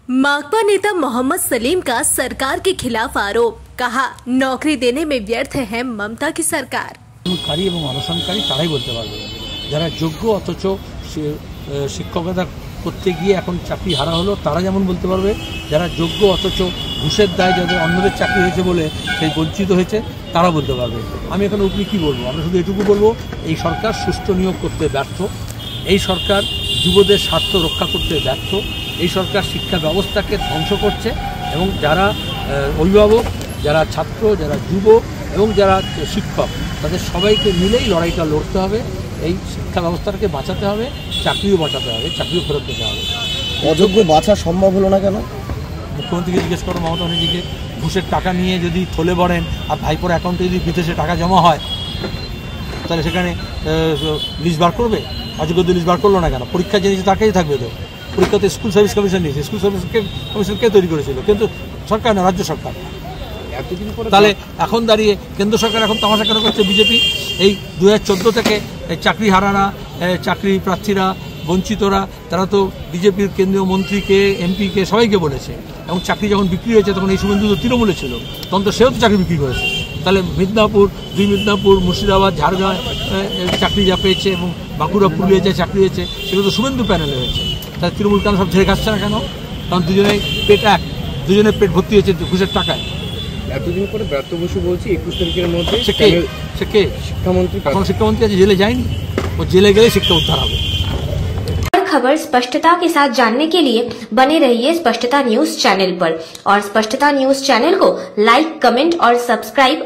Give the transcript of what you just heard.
माकपा नेता मोहम्मद सलीम का सरकार के खिलाफ आरोप, कहा नौकरी देने में व्यर्थ है ममता की सरकार। এবং অনশনকারী তারাই বলতে পারবে যারা যোগ্য অথচ শিক্ষকতা করতে গিয়ে এখন চাকরি হারা হলো, তারা যেমন বলতে পারবে যারা যোগ্য অথচ ঘুষের দায় যাদের অন্যদের চাকরি হয়েছে বলে সেই বঞ্চিত হয়েছে তারা বলতে পারবে। আমি এখন উপরি কী বলবো, আমরা শুধু এটুকু বলবো এই সরকার সুষ্ঠু নিয়োগ করতে ব্যর্থ, এই সরকার যুবদের স্বার্থ রক্ষা করতে ব্যর্থ, এই সরকার শিক্ষা ব্যবস্থাকে ধ্বংস করছে এবং যারা অভিভাবক, যারা ছাত্র, যারা যুব এবং যারা শিক্ষক তাদের সবাইকে মিলেই লড়াইটা লড়তে হবে। এই শিক্ষা ব্যবস্থাটাকে বাঁচাতে হবে, চাকরিও বাঁচাতে হবে, চাকরিও ফেরত পেতে হবে। অযোগ্য বাঁচা সম্ভব হলো না কেন? মুখ্যমন্ত্রীকে জিজ্ঞেস করো, মমতা ব্যানার্জিকে। ঘুষের টাকা নিয়ে যদি থলে বড়েন আর ভাইপোর অ্যাকাউন্টে যদি বিদেশে টাকা জমা হয় তাহলে সেখানে লিস্ট বার করবে? অযোগ্যদের লিস্ট বার করলো না কেন? পরীক্ষা জেনেছে তাকেই থাকবে তো। পরীক্ষাতে স্কুল সার্ভিস কমিশন নিয়েছে, স্কুল সার্ভিস কমিশন কে তৈরি করেছিল? কিন্তু সরকার না, রাজ্য সরকার। তাহলে এখন দাঁড়িয়ে কেন্দ্র সরকার এখন তামাশা কেন করছে বিজেপি? এই 2014 থেকে চাকরি হারারা, চাকরি প্রার্থীরা, বঞ্চিতরা, তারা তো বিজেপির কেন্দ্রীয় মন্ত্রীকে, এমপিকে সবাইকে বলেছে এবং চাকরি যখন বিক্রি হয়েছে তখন এই শুভেন্দু তো তৃণমূলে ছিল, তখন তো সেও তো চাকরি বিক্রি করেছে। তাহলে মিদনাপুর, মিদনাপুর, মুর্শিদাবাদ, ঝাড়গ্রাম চাকরি যা পেয়েছে এবং বাঁকুড়া, পুরুলিয়া যা চাকরি হয়েছে সেগুলো তো শুভেন্দু প্যানেলে হয়েছে। তাহলে তৃণমূল কেন সব ঝেড়ে খাচ্ছে না কেন? কারণ দুজনেই পেট এক, দুজনের পেট ভর্তি হয়েছে ঘুষের টাকায়। এতদিন পরে ব্রাত্য বসু বলছি 21 তারিখের মধ্যে সে কে? শিক্ষামন্ত্রী। এখন শিক্ষামন্ত্রী আছে, জেলে যায়নি, ও জেলে गए शिक्षा उद्धार হবে। खबर स्पष्टता के साथ जानने के लिए बने रहिए स्पष्टता न्यूज चैनल पर और स्पष्टता न्यूज चैनल को लाइक, कमेंट और सब्सक्राइब